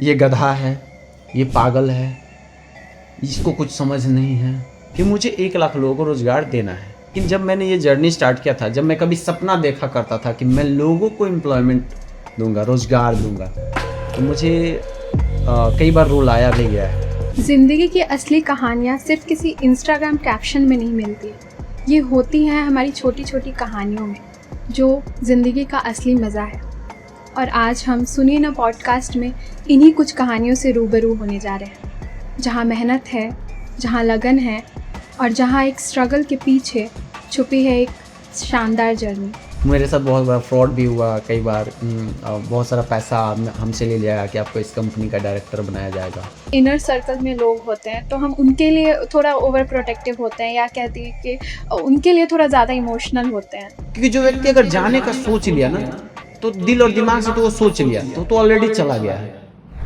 ये गधा है, ये पागल है, इसको कुछ समझ नहीं है कि मुझे 1 लाख लोगों को रोज़गार देना है। लेकिन जब मैंने ये जर्नी स्टार्ट किया था, जब मैं कभी सपना देखा करता था कि मैं लोगों को एम्प्लॉयमेंट दूंगा, रोज़गार दूंगा, तो मुझे कई बार रुलाया भी गया है। ज़िंदगी की असली कहानियाँ सिर्फ किसी इंस्टाग्राम कैप्शन में नहीं मिलती। ये होती हैं हमारी छोटी छोटी कहानियों में, जो ज़िंदगी का असली मज़ा है। और आज हम सुनिए ना पॉडकास्ट में इन्हीं कुछ कहानियों से रूबरू होने जा रहे हैं, जहाँ मेहनत है, जहाँ लगन है और जहाँ एक स्ट्रगल के पीछे छुपी है एक शानदार जर्नी। मेरे साथ बहुत बड़ा फ्रॉड भी हुआ कई बार। बहुत सारा पैसा हमसे ले लिया कि आपको इस कंपनी का डायरेक्टर बनाया जाएगा। इनर सर्कल में लोग होते हैं तो हम उनके लिए थोड़ा ओवर प्रोटेक्टिव होते हैं, या कहती है कि उनके लिए थोड़ा ज़्यादा इमोशनल होते हैं। क्योंकि जो व्यक्ति अगर जाने का सोच लिया ना, तो दिल और दिमाग से तो वो सोच लिया, तो ऑलरेडी चला गया है।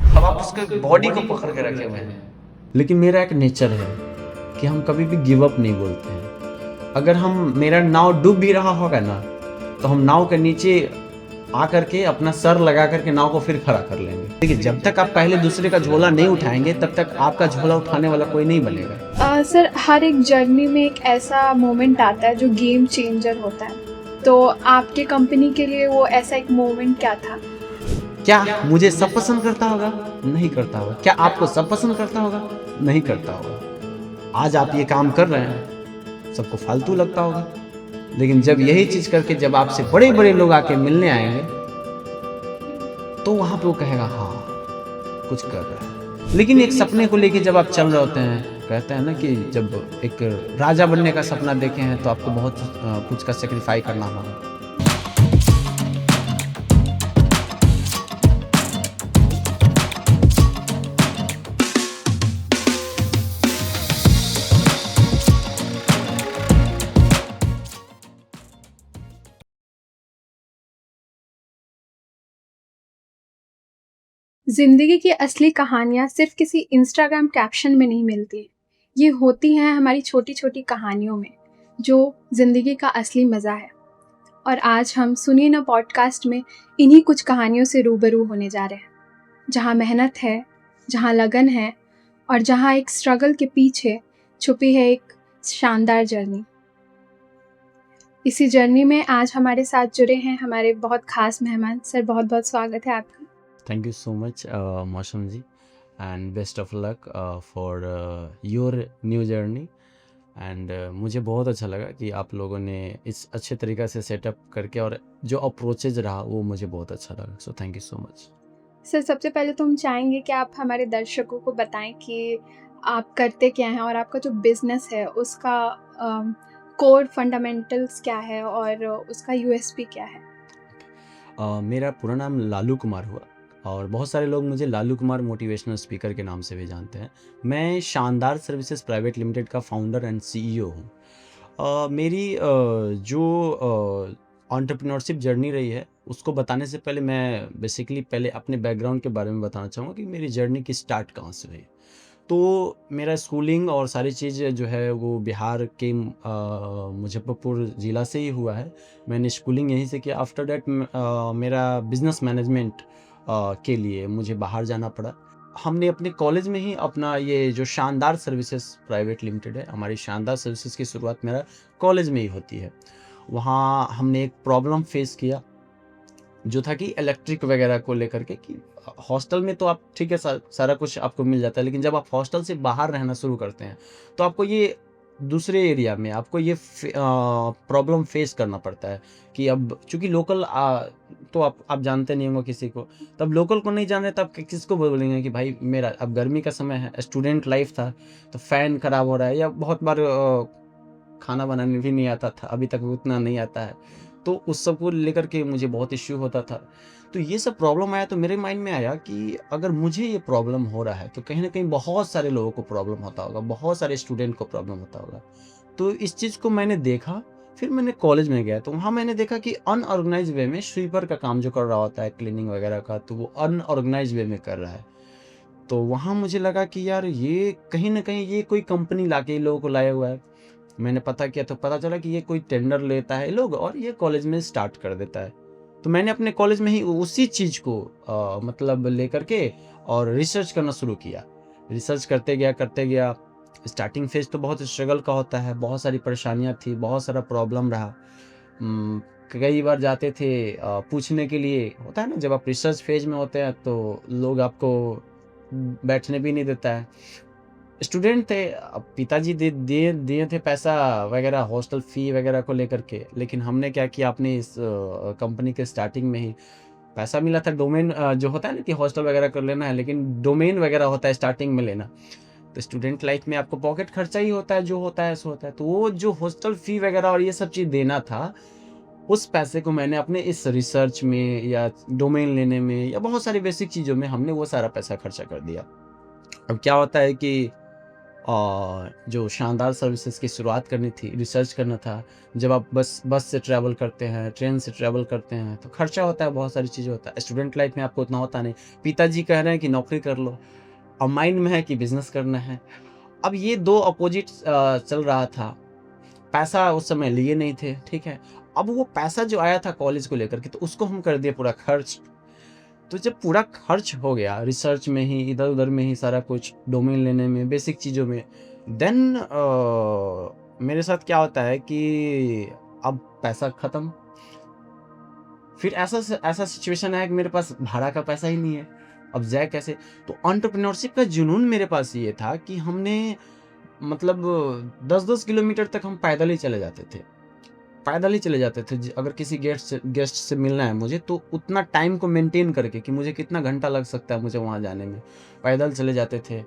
अब आप उसके बॉडी को पकड़ के रखे हुए हैं। लेकिन मेरा एक नेचर है कि हम कभी भी गिव अप नहीं बोलते हैं। अगर मेरा नाव डूब भी रहा होगा ना, तो हम नाव के नीचे आकर के अपना सर लगा करके नाव को फिर खड़ा कर लेंगे। देखिए, जब तक आप पहले दूसरे का झोला नहीं उठाएंगे, तब तक आपका झोला उठाने वाला कोई नहीं बनेगा। सर, हर एक जर्नी में एक ऐसा मोमेंट आता है जो गेम चेंजर होता है। तो आपके कंपनी के लिए वो ऐसा एक मोमेंट क्या था? क्या मुझे सब पसंद करता होगा? नहीं करता होगा। क्या आपको सब पसंद करता होगा? नहीं करता होगा। आज आप ये काम कर रहे हैं, सबको फालतू लगता होगा, लेकिन जब यही चीज करके जब आपसे बड़े बड़े लोग आके मिलने आएंगे, तो वहां पे वो कहेगा हाँ, कुछ कर रहा है। लेकिन एक सपने को लेके जब आप चल रहे होते हैं, कहते हैं ना कि जब एक राजा बनने का सपना देखे हैं, तो आपको बहुत कुछ का सेक्रीफाई करना होगा। ज़िंदगी की असली कहानियाँ सिर्फ किसी इंस्टाग्राम कैप्शन में नहीं मिलती। ये होती हैं हमारी छोटी छोटी कहानियों में, जो ज़िंदगी का असली मज़ा है। और आज हम सुनिए ना पॉडकास्ट में इन्हीं कुछ कहानियों से रूबरू होने जा रहे हैं, जहाँ मेहनत है, जहाँ लगन है और जहाँ एक स्ट्रगल के पीछे छुपी है एक शानदार जर्नी। इसी जर्नी में आज हमारे साथ जुड़े हैं हमारे बहुत खास मेहमान। सर, बहुत बहुत स्वागत है आपका। Thank you so much Mausam ji, and best of luck for your new journey. And मुझे बहुत अच्छा लगा कि आप लोगों ने इस अच्छे तरीक़े से सेटअप करके, और जो अप्रोचेज रहा वो मुझे बहुत अच्छा लगा। So thank you so much. Sir, सबसे पहले तो हम चाहेंगे कि आप हमारे दर्शकों को बताएं कि आप करते क्या हैं और आपका जो बिज़नेस है उसका कोर फंडामेंटल्स क्या है और उसका यूएसपी क्या है? मेरा पूरा नाम लालू कुमार हुआ, और बहुत सारे लोग मुझे लालू कुमार मोटिवेशनल स्पीकर के नाम से भी जानते हैं। मैं शानदार सर्विसेज प्राइवेट लिमिटेड का फाउंडर एंड सीईओ हूँ। मेरी जो एंटरप्रेन्योरशिप जर्नी रही है, उसको बताने से पहले मैं बेसिकली पहले अपने बैकग्राउंड के बारे में बताना चाहूँगा कि मेरी जर्नी की स्टार्ट कहाँ से हुई। तो मेरा स्कूलिंग और सारी चीज़ जो है वो बिहार के मुजफ्फरपुर ज़िला से ही हुआ है। मैंने स्कूलिंग यहीं से किया। आफ्टर दैट मेरा बिज़नेस मैनेजमेंट के लिए मुझे बाहर जाना पड़ा। हमने अपने कॉलेज में ही अपना ये जो शानदार सर्विसेज प्राइवेट लिमिटेड है, हमारी शानदार सर्विसेज की शुरुआत मेरा कॉलेज में ही होती है। वहाँ हमने एक प्रॉब्लम फेस किया, जो था कि इलेक्ट्रिक वगैरह को लेकर के, कि हॉस्टल में तो आप ठीक है सारा कुछ आपको मिल जाता है, लेकिन जब आप हॉस्टल से बाहर रहना शुरू करते हैं, तो आपको ये दूसरे एरिया में आपको ये प्रॉब्लम फेस करना पड़ता है कि अब चूंकि लोकल तो आप जानते नहीं होंगे किसी को, तब लोकल को नहीं जान रहे, तब किसको बोलेंगे कि भाई मेरा अब गर्मी का समय है, स्टूडेंट लाइफ था, तो फ़ैन ख़राब हो रहा है, या बहुत बार खाना बनाने भी नहीं आता था, अभी तक उतना नहीं आता है, तो उस सब को लेकर के मुझे बहुत इश्यू होता था। तो ये सब प्रॉब्लम आया, तो मेरे माइंड में आया कि अगर मुझे ये प्रॉब्लम हो रहा है, तो कहीं ना कहीं बहुत सारे लोगों को प्रॉब्लम होता होगा, बहुत सारे स्टूडेंट को प्रॉब्लम होता होगा। तो इस चीज़ को मैंने देखा। फिर मैंने कॉलेज में गया, तो वहाँ मैंने देखा कि अनऑर्गेनाइज वे में स्वीपर का काम जो कर रहा होता है, क्लीनिंग वगैरह का, तो वो अनऑर्गेनाइज वे में कर रहा है। तो वहाँ मुझे लगा कि यार ये कहीं ना कहीं ये कोई कंपनी लाके लोगों को लाया हुआ है। मैंने पता किया, तो पता चला कि ये कोई टेंडर लेता है लोग, और ये कॉलेज में स्टार्ट कर देता है। तो मैंने अपने कॉलेज में ही उसी चीज़ को मतलब लेकर के और रिसर्च करना शुरू किया। रिसर्च करते गया। स्टार्टिंग फेज़ तो बहुत स्ट्रगल का होता है, बहुत सारी परेशानियाँ थी, बहुत सारा प्रॉब्लम रहा। कई बार जाते थे पूछने के लिए, होता है ना जब आप रिसर्च फेज़ में होते हैं तो लोग आपको बैठने भी नहीं देता है। स्टूडेंट थे, अब पिताजी दे दिए दिए थे पैसा वगैरह हॉस्टल फ़ी वगैरह को लेकर के, लेकिन हमने क्या किया अपनी इस कंपनी के स्टार्टिंग में ही पैसा मिला था डोमेन जो होता है ना कि हॉस्टल वगैरह कर लेना है, लेकिन डोमेन वगैरह होता है स्टार्टिंग में लेना। तो स्टूडेंट लाइफ में आपको पॉकेट खर्चा ही होता है, जो होता है सो होता है। तो वो जो हॉस्टल फ़ी वगैरह और ये सब चीज़ देना था, उस पैसे को मैंने अपने इस रिसर्च में या डोमेन लेने में या बहुत सारी बेसिक चीज़ों में हमने वो सारा पैसा खर्चा कर दिया। अब क्या होता है कि जो शानदार सर्विसेज़ की शुरुआत करनी थी, रिसर्च करना था। जब आप बस से ट्रैवल करते हैं, ट्रेन से ट्रैवल करते हैं, तो खर्चा होता है, बहुत सारी चीज़ें होता है। स्टूडेंट लाइफ में आपको उतना होता नहीं। पिताजी कह रहे हैं कि नौकरी कर लो, अब माइंड में है कि बिज़नेस करना है। अब ये 2 अपोज़िट चल रहा था। पैसा उस समय लिए नहीं थे, ठीक है? अब वो पैसा जो आया था कॉलेज को लेकर के, तो उसको हम कर दिए पूरा खर्च। तो जब पूरा खर्च हो गया रिसर्च में ही, इधर-उधर में ही सारा कुछ, डोमेन लेने में, बेसिक चीज़ों में, देन मेरे साथ क्या होता है कि अब पैसा खत्म। फिर ऐसा सिचुएशन आया कि मेरे पास भाड़ा का पैसा ही नहीं है। अब जाए कैसे? तो एंटरप्रेन्योरशिप का जुनून मेरे पास ये था कि हमने मतलब 10-10 किलोमीटर तक हम पैदल ही चले जाते थे। पैदल ही चले जाते थे। अगर किसी गेस्ट से मिलना है मुझे, तो उतना टाइम को मेंटेन करके कि मुझे कितना घंटा लग सकता है मुझे वहाँ जाने में, पैदल चले जाते थे।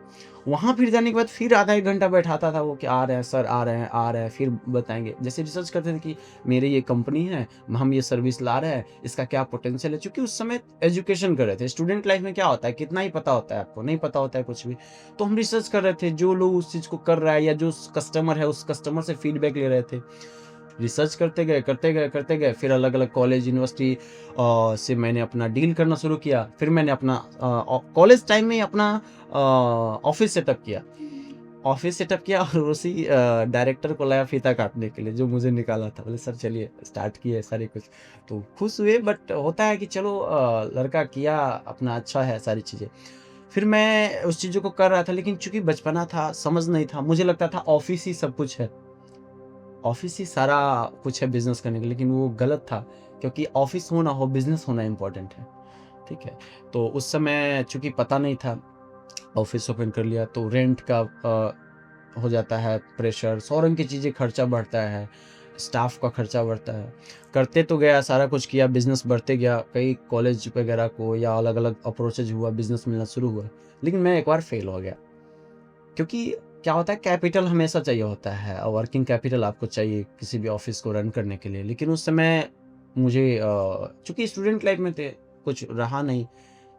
वहाँ फिर जाने के बाद फिर आधा 1 घंटा बैठाता था वो कि आ रहे हैं सर, आ रहे हैं, फिर बताएँगे। जैसे रिसर्च करते थे कि मेरी ये कंपनी है, हम ये सर्विस ला रहे हैं, इसका क्या पोटेंशियल है। चूँकि उस समय एजुकेशन कर रहे थे। स्टूडेंट लाइफ में क्या होता है, कितना ही पता होता है आपको, नहीं पता होता है कुछ भी। तो हम रिसर्च कर रहे थे, जो लोग उस चीज़ को कर रहा है या जो कस्टमर है, उस कस्टमर से फीडबैक ले रहे थे। रिसर्च करते गए, फिर अलग-अलग कॉलेज, यूनिवर्सिटी से मैंने अपना डील करना शुरू किया। फिर मैंने अपना कॉलेज टाइम में ही अपना ऑफ़िस सेटअप किया। ऑफ़िस सेटअप किया और उसी डायरेक्टर को लाया फीता काटने के लिए, जो मुझे निकाला था। बोले, "सर चलिए, स्टार्ट किए सारे कुछ।" तो खुश हुए, बट होता है कि चलो लड़का किया अपना, अच्छा है सारी चीज़ें। फिर मैं उस चीज़ों को कर रहा था, लेकिन चूँकि बचपना था, समझ नहीं था, मुझे लगता था ऑफ़िस ही सब कुछ है। ऑफ़िस ही सारा कुछ है बिज़नेस करने के लिए, लेकिन वो गलत था, क्योंकि ऑफ़िस हो ना हो, बिज़नेस होना इम्पोर्टेंट है, ठीक है? तो उस समय चूँकि पता नहीं था, ऑफ़िस ओपन कर लिया तो रेंट का हो जाता है प्रेशर, 100 रंग की चीज़ें, खर्चा बढ़ता है, स्टाफ़ का खर्चा बढ़ता है। करते तो गया, सारा कुछ किया, बिज़नेस बढ़ते गया, कई कॉलेज वगैरह को या अलग-अलग अप्रोचेज़ हुआ, बिज़नेस मिलना शुरू हुआ, लेकिन मैं एक बार फ़ेल हो गया। क्योंकि क्या होता है, कैपिटल हमेशा चाहिए होता है और वर्किंग कैपिटल आपको चाहिए किसी भी ऑफिस को रन करने के लिए। लेकिन उस समय मुझे चूँकि स्टूडेंट लाइफ में थे, कुछ रहा नहीं,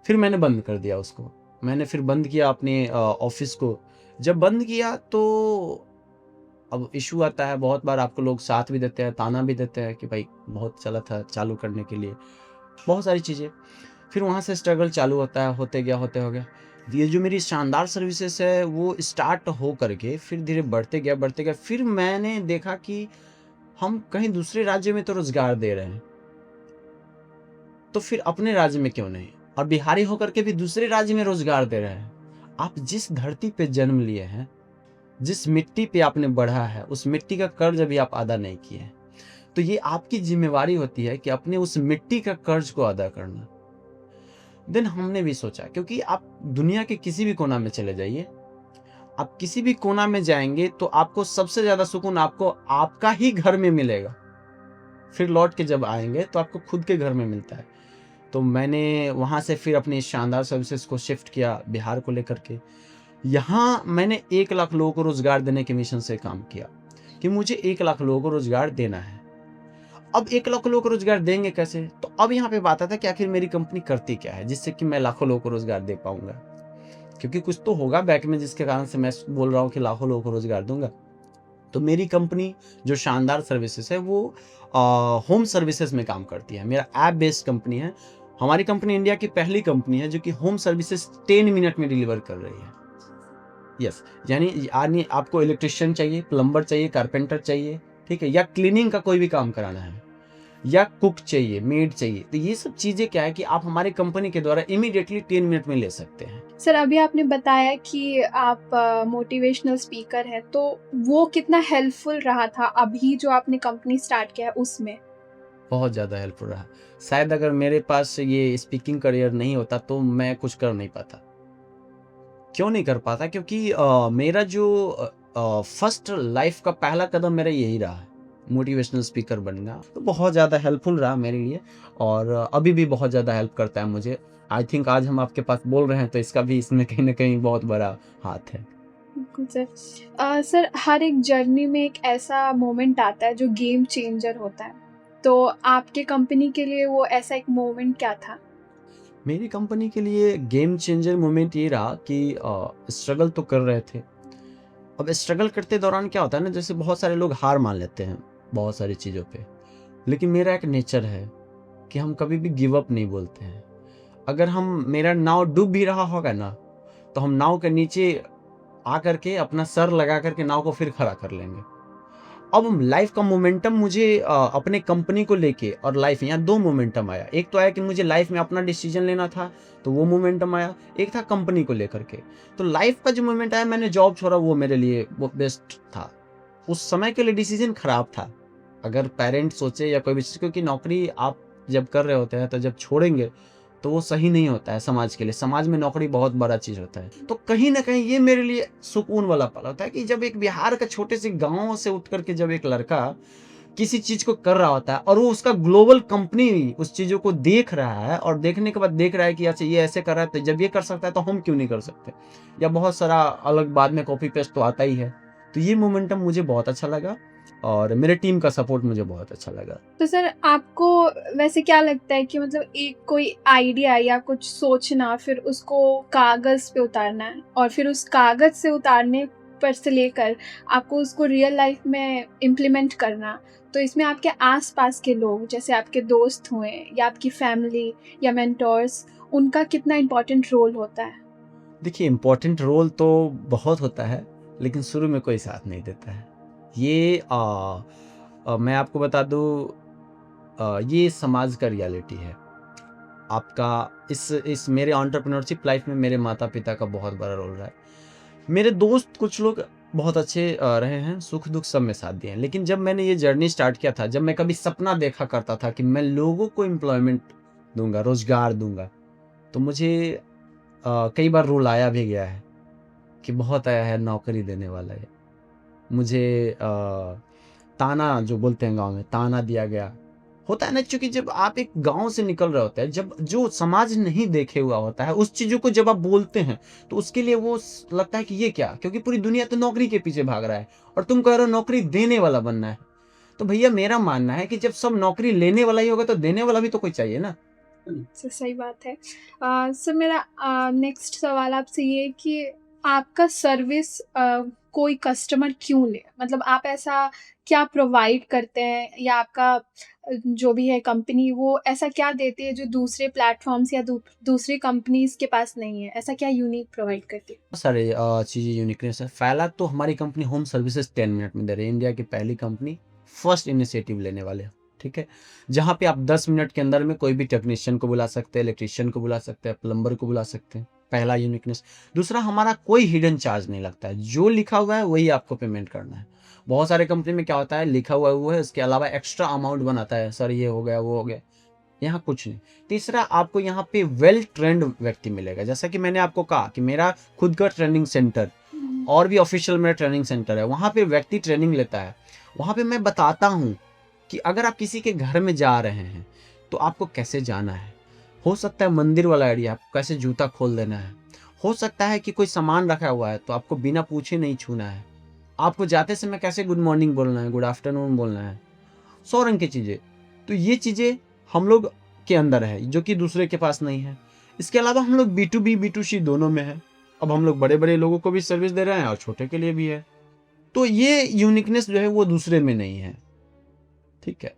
फिर मैंने बंद कर दिया उसको। मैंने फिर बंद किया अपने ऑफिस को। जब बंद किया तो अब इश्यू आता है, बहुत बार आपको लोग साथ भी देते हैं, ताना भी देते हैं कि भाई बहुत चला था चालू करने के लिए, बहुत सारी चीज़ें। फिर वहाँ से स्ट्रगल चालू होता है, होते गया, होते हो गया। ये जो मेरी शानदार सर्विसेज़ है, वो स्टार्ट हो करके फिर धीरे बढ़ते गया, बढ़ते गया। फिर मैंने देखा कि हम कहीं दूसरे राज्य में तो रोज़गार दे रहे हैं, तो फिर अपने राज्य में क्यों नहीं? और बिहारी होकर के भी दूसरे राज्य में रोज़गार दे रहे हैं। आप जिस धरती पे जन्म लिए हैं, जिस मिट्टी पे आपने बढ़ा है, उस मिट्टी का कर्ज़ अभी आप अदा नहीं किए हैं। तो ये आपकी ज़िम्मेवारी होती है कि अपने उस मिट्टी का कर्ज़ को अदा करना। देन हमने भी सोचा, क्योंकि आप दुनिया के किसी भी कोना में चले जाइए, आप किसी भी कोना में जाएँगे तो आपको सबसे ज़्यादा सुकून आपको आपका ही घर में मिलेगा। फिर लौट के जब आएँगे तो आपको खुद के घर में मिलता है। तो मैंने वहाँ से फिर अपनी शानदार सर्विसेज़ को शिफ्ट किया बिहार को लेकर के। यहाँ मैंने 1 लाख लोगों को रोज़गार देने के मिशन से काम किया कि मुझे 1 लाख लोगों को रोज़गार देना है। अब 1 लाख लोगों को रोज़गार देंगे कैसे? तो अब यहाँ पे बात आता है कि आखिर मेरी कंपनी करती क्या है, जिससे कि मैं लाखों लोगों को रोज़गार दे पाऊँगा? क्योंकि कुछ तो होगा बैक में जिसके कारण से मैं बोल रहा हूँ कि लाखों लोगों को रोज़गार दूँगा। तो मेरी कंपनी जो शानदार सर्विसेज़ है, वो होम सर्विसेज़ में काम करती है। मेरा ऐप बेस्ड कंपनी है। हमारी कंपनी इंडिया की पहली कंपनी है जो कि होम सर्विसेज़ 10 मिनट में डिलीवर कर रही है। यस, यानी आपको इलेक्ट्रीशियन चाहिए, प्लम्बर चाहिए, कारपेंटर चाहिए, ठीक है? या क्लीनिंग का कोई भी काम कराना है, या कुक चाहिए, मेड चाहिए, तो ये सब चीज़ें क्या है कि आप हमारी कंपनी के द्वारा इमीडिएटली 10 मिनट में ले सकते हैं। सर अभी आपने बताया कि आप मोटिवेशनल स्पीकर हैं, तो वो कितना हेल्पफुल रहा था अभी जो आपने कंपनी स्टार्ट किया है उसमें? बहुत ज़्यादा हेल्पफुल रहा। शायद अगर मेरे पास ये स्पीकिंग करियर नहीं होता तो मैं कुछ कर नहीं पाता। क्यों नहीं कर पाता? क्योंकि मेरा जो फर्स्ट लाइफ का पहला कदम मेरा यही रहा है, मोटिवेशनल स्पीकर बनना। तो बहुत ज़्यादा हेल्पफुल रहा मेरे लिए और अभी भी बहुत ज़्यादा हेल्प करता है मुझे। आई थिंक आज हम आपके पास बोल रहे हैं तो इसका भी इसमें कहीं न कहीं बहुत बड़ा हाथ है। बिल्कुल सर। सर हर एक जर्नी में एक ऐसा मोमेंट आता है जो गेम चेंजर होता है। तो आपके कंपनी के लिए वो ऐसा एक मोमेंट क्या था? मेरी कंपनी के लिए गेम चेंजर मोमेंट ये रहा कि स्ट्रगल तो कर रहे थे। अब स्ट्रगल करते दौरान क्या होता है ना, जैसे बहुत सारे लोग हार मान लेते हैं बहुत सारी चीज़ों पे। लेकिन मेरा एक नेचर है कि हम कभी भी गिव अप नहीं बोलते हैं। अगर हम मेरा नाव डूब भी रहा होगा ना, तो हम नाव के नीचे आकर के अपना सर लगा कर के नाव को फिर खड़ा कर लेंगे। अब लाइफ का मोमेंटम मुझे अपने कंपनी को लेके और लाइफ यहाँ 2 मोमेंटम आया। एक तो आया कि मुझे लाइफ में अपना डिसीजन लेना था, तो वो मोमेंटम आया। एक था कंपनी को लेकर के। तो लाइफ का जो मोमेंट आया, मैंने जॉब छोड़ा, वो मेरे लिए वो बेस्ट था। उस समय के लिए डिसीजन खराब था। अगर पेरेंट्स सोचे या कोई भी चीज़, क्योंकि नौकरी आप जब कर रहे होते हैं तो जब छोड़ेंगे तो वो सही नहीं होता है समाज के लिए। समाज में नौकरी बहुत बड़ा चीज़ होता है। तो कहीं न कहीं ये मेरे लिए सुकून वाला पल होता है कि जब एक बिहार के छोटे से गाँव से उठ कर के जब एक लड़का किसी चीज़ को कर रहा होता है और वो उसका ग्लोबल कंपनी उस चीज़ों को देख रहा है और देखने के बाद देख रहा है कि अच्छा ये ऐसे कर रहा है, तो जब ये कर सकता है तो हम क्यों नहीं कर सकते? या बहुत सारा अलग बाद में कॉपी पेस्ट तो आता ही है। तो ये मोमेंटम मुझे बहुत अच्छा लगा और मेरे टीम का सपोर्ट मुझे बहुत अच्छा लगा। तो सर आपको वैसे क्या लगता है कि मतलब एक कोई आइडिया या कुछ सोचना फिर उसको कागज़ पे उतारना है और फिर उस कागज़ से उतारने पर से लेकर आपको उसको रियल लाइफ में इम्प्लीमेंट करना, तो इसमें आपके आस-पास के लोग जैसे आपके दोस्त हुए या आपकी फैमिली या मेंटोर्स, उनका कितना इम्पोर्टेंट रोल होता है? देखिए, इम्पोर्टेंट रोल तो बहुत होता है, लेकिन शुरू में कोई साथ नहीं देता है। ये मैं आपको बता दूँ, ये समाज का रियलिटी है। आपका इस मेरे एंटरप्रेन्योरशिप लाइफ में मेरे माता-पिता का बहुत बड़ा रोल रहा है। मेरे दोस्त कुछ लोग बहुत अच्छे रहे हैं, सुख-दुःख सब में साथ दिए हैं। लेकिन जब मैंने ये जर्नी स्टार्ट किया था, जब मैं कभी सपना देखा करता था कि मैं लोगों को एम्प्लॉयमेंट दूँगा, रोज़गार दूँगा, तो मुझे कई बार रुलाया भी गया है कि बहुत आया है नौकरी देने वाला है। मुझे ताना जो बोलते हैं गाँव में, ताना दिया गया। होता है ना, क्योंकि जब आप एक गाँव से निकल रहे होते हैं, जब जो समाज नहीं देखे हुआ होता है, उस चीज़ों को जब आप बोलते हैं, तो उसके लिए वो लगता है कि ये क्या? क्योंकि पूरी दुनिया तो नौकरी के पीछे भाग रहा है और तुम कह रहे हो नौकरी देने वाला बनना है। तो भैया मेरा मानना है कि जब सब नौकरी लेने वाला ही होगा तो देने वाला भी तो कोई चाहिए ना। सही बात है। सर मेरा नेक्स्ट सवाल आपसे ये है कि आपका सर्विस कोई कस्टमर क्यों ले? मतलब आप ऐसा क्या प्रोवाइड करते हैं या आपका जो भी है कंपनी वो ऐसा क्या देती है जो दूसरे प्लेटफ़ॉर्म्स या दूसरी कंपनीज़ के पास नहीं है? ऐसा क्या यूनिक प्रोवाइड करती है? बहुत सारे चीज़ें यूनिकनेस है। पहला तो हमारी कंपनी होम सर्विसेज़ 10 मिनट में दे रही है। इंडिया की पहली कंपनी, फर्स्ट इनिशिएटिव लेने वाले हैं, ठीक है? जहाँ पे आप 10 मिनट के अंदर में कोई भी टेक्नीशियन को बुला सकते हैं, इलेक्ट्रीशियन को बुला सकते हैं, प्लम्बर को बुला सकते हैं, पहला यूनिकनेस। दूसरा, हमारा कोई हिडन चार्ज नहीं लगता है। जो लिखा हुआ है वही आपको पेमेंट करना है। बहुत सारे कंपनी में क्या होता है, लिखा हुआ वो है, उसके अलावा एक्स्ट्रा अमाउंट बनाता है, सर ये हो गया, वो हो गया। यहाँ कुछ नहीं। तीसरा, आपको यहाँ पे वेल ट्रेंड व्यक्ति मिलेगा। जैसा कि मैंने आपको कहा कि मेरा खुद का ट्रेनिंग सेंटर हुँ। और भी ऑफिशियल मेरा ट्रेनिंग सेंटर है। वहाँ पे व्यक्ति ट्रेनिंग लेता है। वहाँ पे मैं बताता हूँ कि अगर आप किसी के घर में जा रहे हैं, तो आपको कैसे जाना है। हो सकता है मंदिर वाला आइडिया, आपको कैसे जूता खोल देना है। हो सकता है कि कोई सामान रखा हुआ है, तो आपको बिना पूछे नहीं छूना है। आपको जाते समय कैसे गुड मॉर्निंग बोलना है, गुड आफ्टरनून बोलना है। 100 रंग की चीज़ें। तो ये चीज़ें हम लोग के अंदर है, जो कि दूसरे के पास नहीं है। इसके अलावा हम लोग बी2बी, बी2सी दोनों में है। अब हम लोग बड़े-बड़े लोगों को भी सर्विस दे रहे हैं और छोटे के लिए भी है। तो ये यूनिकनेस जो है वो दूसरे में नहीं है। ठीक है।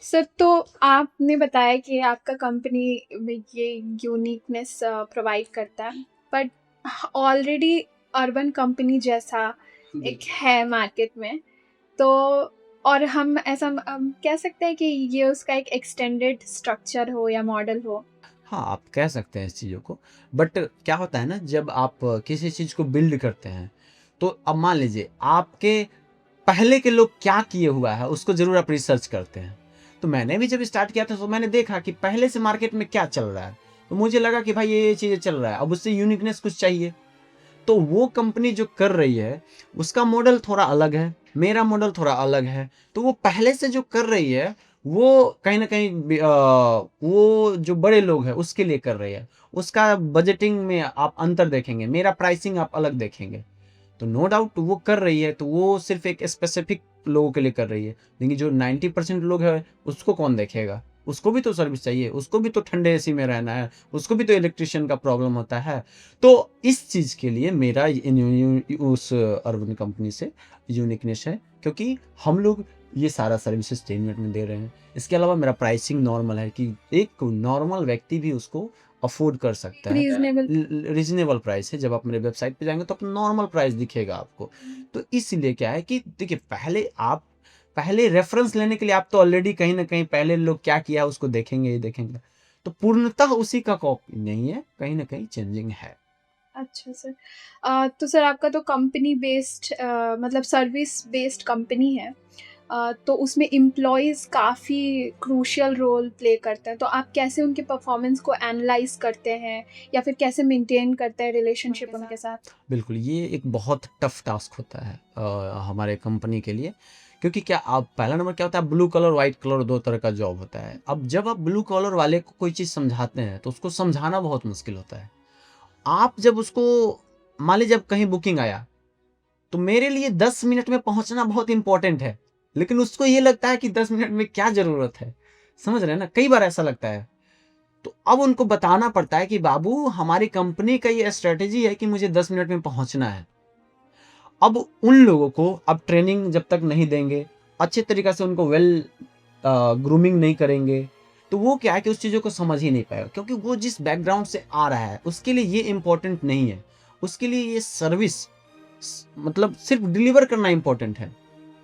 सर तो आपने बताया कि आपका कंपनी में ये यूनिकनेस प्रोवाइड करता है, बट ऑलरेडी अर्बन कंपनी जैसा एक है मार्केट में, तो और हम ऐसा कह सकते हैं कि ये उसका एक एक्सटेंडेड स्ट्रक्चर हो या मॉडल हो। हाँ, आप कह सकते हैं इस चीज़ों को। बट क्या होता है ना, जब आप किसी चीज़ को बिल्ड करते हैं, तो अब मान लीजिए आपके पहले के लोग क्या किए हुआ है, उसको ज़रूर आप रिसर्च करते हैं। तो मैंने भी जब स्टार्ट किया था, तो मैंने देखा कि पहले से मार्केट में क्या चल रहा है। तो मुझे लगा कि भाई ये चीज़ें चल रहा है, अब उससे यूनिकनेस कुछ चाहिए। तो वो कंपनी जो कर रही है, उसका मॉडल थोड़ा अलग है, मेरा मॉडल थोड़ा अलग है। तो वो पहले से जो कर रही है, वो कहीं न कहीं वो जो बड़े लोग हैं, उसके लिए कर रही है। उसका बजटिंग में आप अंतर देखेंगे, मेरा प्राइसिंग आप अलग देखेंगे। तो नो डाउट वो कर रही है, तो वो सिर्फ़ एक स्पेसिफ़िक लोगों के लिए कर रही है। लेकिन जो 90% लोग हैं, उसको कौन देखेगा? उसको भी तो सर्विस चाहिए, उसको भी तो ठंडे एसी में रहना है, उसको भी तो इलेक्ट्रीशियन का प्रॉब्लम होता है। तो इस चीज़ के लिए मेरा इन उस अर्बन कंपनी से यूनिकनेस है, क्योंकि हम लोग ये सारा सर्विसेज़ 10 मिनट में दे रहे हैं। इसके अलावा मेरा प्राइसिंग नॉर्मल है कि एक नॉर्मल व्यक्ति भी उसको अफ़ोर्ड कर सकता है। रीज़नेबल। रीज़नेबल प्राइस है। जब आप मेरे वेबसाइट पे जाएँगे, तो आपको नॉर्मल प्राइस दिखेगा आपको। तो इसलिए क्या है कि देखिए, पहले रेफ़रेंस लेने के लिए आप तो ऑलरेडी कहीं न कहीं पहले लोग क्या किया है उसको देखेंगे ही देखेंगे। तो पूर्णतः उसी का कॉपी नहीं है, कहीं न कहीं चेंजिंग है। अच्छा सर। तो सर आपका तो कंपनी बेस्ड मतलब सर्विस बेस्ड कंपनी है। तो उसमें एम्प्लॉइज़ काफ़ी क्रूशियल रोल प्ले करते हैं। तो आप कैसे उनके परफ़ॉर्मेंस को एनालाइज़ करते हैं या फिर कैसे मेंटेन करते हैं रिलेशनशिप उनके साथ? बिल्कुल, ये एक बहुत टफ़ टास्क होता है हमारे कंपनी के लिए, क्योंकि क्या आप पहला नंबर क्या होता है, ब्लू कलर, व्हाइट कलर 2 तरह का जॉब होता है। अब जब आप ब्लू कलर वाले को कोई चीज़ समझाते हैं, तो उसको समझाना बहुत मुश्किल होता है। आप जब उसको मान लीजिए, जब कहीं बुकिंग आया, तो मेरे लिए 10 मिनट में पहुँचना बहुत इम्पोर्टेंट है, लेकिन उसको ये लगता है कि 10 मिनट में क्या ज़रूरत है? समझ रहे हैं ना? कई बार ऐसा लगता है। तो अब उनको बताना पड़ता है कि बाबू, हमारी कंपनी का ये स्ट्रैटेजी है कि मुझे 10 मिनट में पहुँचना है। अब उन लोगों को अब ट्रेनिंग जब तक नहीं देंगे, अच्छे तरीक़े से उनको ग्रूमिंग नहीं करेंगे, तो वो क्या है कि उस चीज़ों को समझ ही नहीं पाएगा, क्योंकि वो जिस बैकग्राउंड से आ रहा है, उसके लिए ये इम्पोर्टेंट नहीं है। उसके लिए ये सर्विस मतलब सिर्फ़ डिलीवर करना इम्पोर्टेंट है।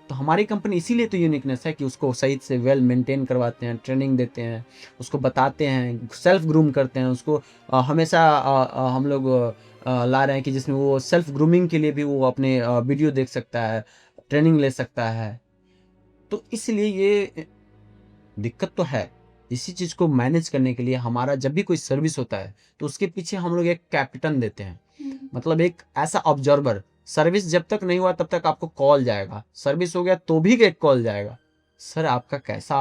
तो हमारी कंपनी इसीलिए तो यूनिकनेस है कि उसको सही से वेल मेंटेन करवाते हैं, ट्रेनिंग देते हैं, उसको बताते हैं, सेल्फ ग्रूम करते हैं उसको। हमेशा हम लोग ला रहे हैं कि जिसमें वो सेल्फ ग्रूमिंग के लिए भी वो अपने वीडियो देख सकता है, ट्रेनिंग ले सकता है। तो इसलिए ये दिक्कत तो है। इसी चीज़ को मैनेज करने के लिए हमारा जब भी कोई सर्विस होता है, तो उसके पीछे हम लोग एक कैप्टन देते हैं। मतलब एक ऐसा ऑब्जर्वर, सर्विस जब तक नहीं हुआ तब तक आपको कॉल जाएगा, सर्विस हो गया तो भी एक कॉल जाएगा। सर, आपका कैसा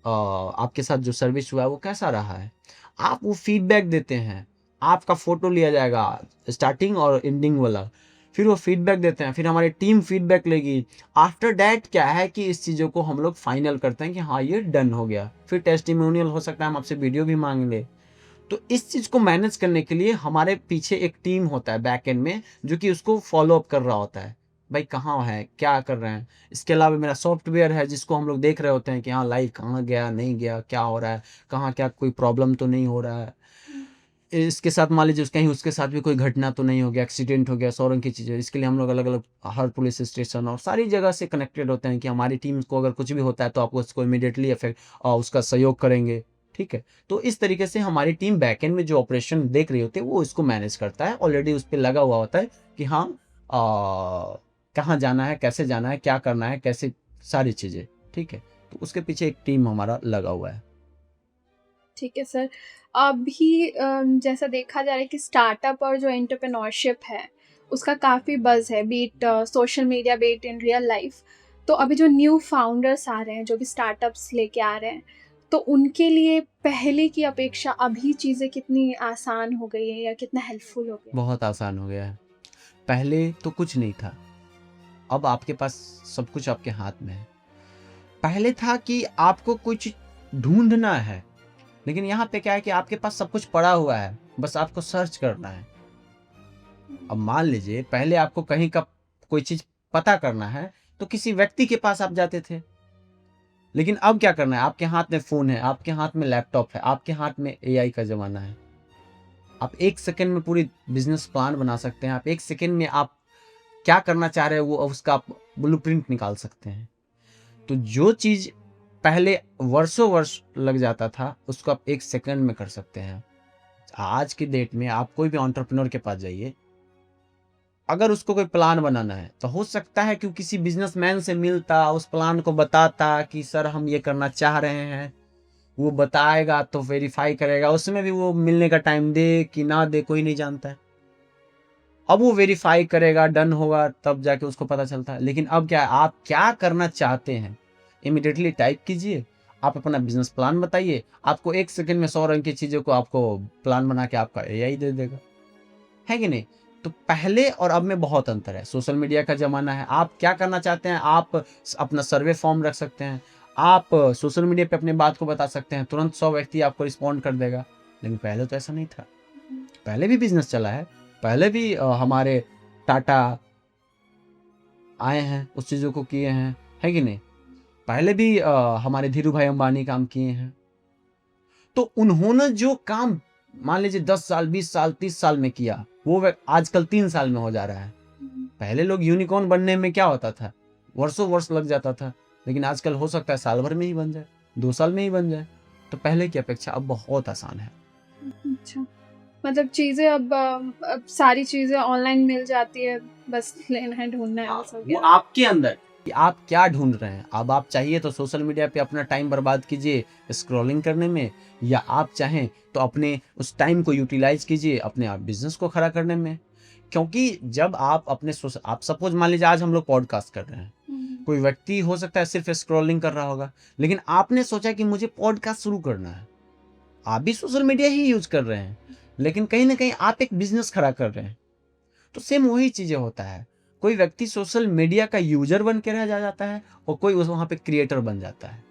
आपके साथ जो सर्विस हुआ है वो कैसा रहा है? आप वो फीडबैक देते हैं, आपका फ़ोटो लिया जाएगा, स्टार्टिंग और एंडिंग वाला। फिर वो फीडबैक देते हैं, फिर हमारी टीम फीडबैक लेगी। आफ्टर दैट क्या है कि इस चीज़ों को हम लोग फाइनल करते हैं कि हाँ, ये डन हो गया। फिर टेस्टिमोनियल हो सकता है, हम आपसे वीडियो भी माँग लें। तो इस चीज़ को मैनेज करने के लिए हमारे पीछे एक टीम होता है बैक एंड में, जो कि उसको फ़ॉलो अप कर रहा होता है। भाई कहाँ है? क्या कर रहे हैं? इसके अलावा मेरा सॉफ्टवेयर है, जिसको हम लोग देख रहे होते हैं कि हाँ, लाइव कहाँ गया, नहीं गया, क्या हो रहा है? कहाँ क्या कोई प्रॉब्लम तो नहीं हो रहा है? इसके साथ मान लीजिए कहीं उसके साथ भी कोई घटना तो नहीं हो गया, एक्सीडेंट हो गया, 100 रंग की चीज़ें। इसके लिए हम लोग अलग-अलग हर पुलिस स्टेशन और सारी जगह से कनेक्टेड होते हैं कि हमारी टीम को अगर कुछ भी होता है, तो आप उसको इमीडिएटली उसका सहयोग करेंगे, ठीक है? तो इस तरीके से हमारी टीम बैकएंड में जो ऑपरेशन देख रही होती है, वो इसको मैनेज करता है। ऑलरेडी उस पे लगा हुआ होता है कि हाँ, कहाँ जाना है, कैसे जाना है, क्या करना है, कैसे सारी चीज़ें, ठीक है? तो उसके पीछे एक टीम हमारा लगा हुआ है। ठीक है सर। अभी जैसा देखा जा रहा है कि स्टार्टअप और जो एंटरप्रेन्योरशिप है, उसका काफ़ी बज़ है, B it social media, B it in real life. तो अभी जो न्यू फाउंडर्स आ रहे हैं, जो भी स्टार्टअप्स लेके आ रहे हैं, तो उनके लिए पहले की अपेक्षा अभी चीज़ें कितनी आसान हो गई हैं या कितना हेल्पफुल हो गया है? बहुत आसान हो गया है। पहले तो कुछ नहीं था, अब आपके पास सब कुछ आपके हाथ में है। पहले था कि आपको कुछ ढूँढना है, लेकिन यहाँ पे क्या है कि आपके पास सब कुछ पड़ा हुआ है, बस आपको सर्च करना है। अब मान लीजिए, पहले आपको कहीं का कोई चीज़ पता करना है, तो किसी व्यक्ति के पास आप जाते थे। लेकिन अब क्या करना है, आपके हाथ में फ़ोन है, आपके हाथ में लैपटॉप है, आपके हाथ में एआई का ज़माना है। आप 1 सेकंड में पूरी बिज़नेस प्लान बना सकते हैं, आप 1 सेकंड में आप क्या करना चाह रहे हो, वो उसका आप ब्लूप्रिंट निकाल सकते हैं। तो जो चीज़ पहले वर्षों वर्ष लग जाता था, उसको आप 1 सेकंड में कर सकते हैं। आज की डेट में आप कोई भी एंटरप्रेन्योर के पास जाइए, अगर उसको कोई प्लान बनाना है, तो हो सकता है कि वो किसी बिज़नेसमैन से मिलता, उस प्लान को बताता कि सर हम ये करना चाह रहे हैं। वो बताएगा तो वेरीफ़ाई करेगा, उसमें भी वो मिलने का टाइम दे कि ना दे कोई नहीं जानता है। अब वो वेरीफ़ाई करेगा, डन होगा, तब जाके उसको पता चलता है। लेकिन अब क्या है, आप क्या करना चाहते हैं, इमीडिएटली टाइप कीजिए, आप अपना बिज़नेस प्लान बताइए, आपको 1 सेकंड में 100 रंग की चीज़ों को आपको प्लान बना के आपका एआई दे देगा। है कि नहीं? तो पहले और अब में बहुत अंतर है। सोशल मीडिया का ज़माना है, आप क्या करना चाहते हैं, आप अपना सर्वे फॉर्म रख सकते हैं, आप सोशल मीडिया पे अपनी बात को बता सकते हैं, तुरंत 100 व्यक्ति आपको रिस्पॉन्ड कर देगा। लेकिन पहले तो ऐसा नहीं था। पहले भी बिज़नेस चला है, पहले भी हमारे टाटा आए हैं, उस चीज़ों को किए हैं, है कि नहीं? पहले भी हमारे धीरू भाई अंबानी काम किए हैं। तो उन्होंने जो काम मान लीजिए 10 साल, 20 साल, 30 साल में किया, वो आजकल 3 साल में हो जा रहा है। पहले लोग यूनिकॉर्न बनने में क्या होता था, वर्षों वर्ष लग जाता था, लेकिन आजकल हो सकता है साल भर में ही बन जाए, 2 साल में ही बन जाए। तो पहले की अपेक्षा अब बहुत आसान है। अच्छा, मतलब चीज़ें अब सारी चीज़ें ऑनलाइन मिल जाती है, बस लेना है, ढूँढना है, बस हो वो गया। आपके अंदर कि आप क्या ढूंढ रहे हैं। अब आप चाहिए तो सोशल मीडिया पे अपना टाइम बर्बाद कीजिए स्क्रॉलिंग करने में, या आप चाहें तो अपने उस टाइम को यूटिलाइज कीजिए अपने आप बिजनेस को खड़ा करने में। क्योंकि जब आप अपने आप सपोज मान लीजिए आज हम लोग पॉडकास्ट कर रहे हैं, कोई व्यक्ति हो सकता है सिर्फ स्क्रॉलिंग कर रहा होगा, लेकिन आपने सोचा कि मुझे पॉडकास्ट शुरू करना है। आप भी सोशल मीडिया ही यूज कर रहे हैं, लेकिन कहीं ना कहीं आप एक बिजनेस खड़ा कर रहे हैं। तो सेम वही चीजें होता है, कोई व्यक्ति सोशल मीडिया का यूजर बन के रह जाता है और कोई वहां पे क्रिएटर बन जाता है।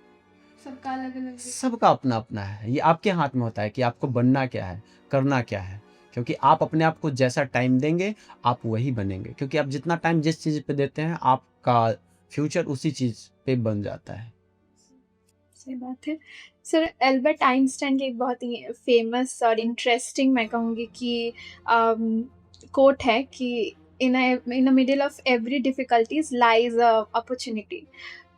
सबका अलग-अलग सबका अपना अपना है, ये आपके हाथ में होता है कि आपको बनना क्या है, करना क्या है। क्योंकि आप अपने आप को जैसा टाइम देंगे आप वही बनेंगे, क्योंकि आप जितना टाइम जिस चीज पे देते हैं आपका फ्यूचर उसी चीज पे बन जाता है। सही बात है। सर, एल्बर्ट आइंस्टाइन की एक बहुत ही फ़ेमस और इंटरेस्टिंग, मैं कहूँगी कि कोट है कि in the middle of every difficulties lies a opportunity.